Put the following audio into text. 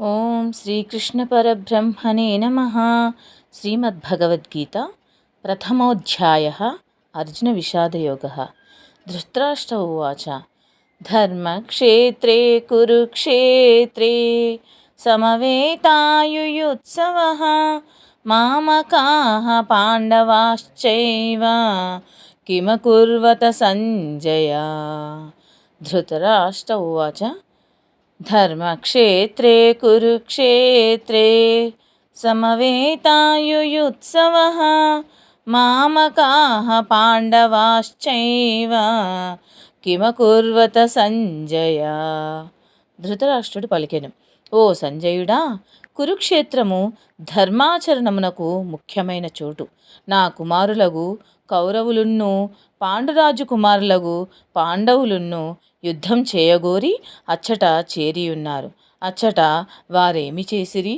ఓం శ్రీకృష్ణ పరబ్రహ్మణే నమః. శ్రీమద్భగవద్గీత ప్రథమోధ్యాయः అర్జున విషాదయోగः. ధృతరాష్ట్ర ఉవాచ ధర్మక్షేత్రే కురుక్షేత్రే సమవేతాయుయుత్సవః మామకాః పాండవాశ్చైవ కిమకుర్వత సంజయ. ధృతరాష్ట్ర ఉవాచ ధర్మక్షేత్రే కురుక్షేత్రే సమవేతాయుయుత్సవః మామకాః పాండవాశ్చైవ కిమకుర్వత సంజయ. ధృతరాష్ట్రుడు పలికెను, ఓ సంజయుడా, కురుక్షేత్రము ధర్మాచరణమునకు ముఖ్యమైన చోటు. నా కుమారులగు కౌరవులున్ను పాండురాజు కుమారులగు పాండవులున్ను యుద్ధం చేయగోరి అచ్చట చేరియున్నారు. అచ్చట వారేమి చేసిరి?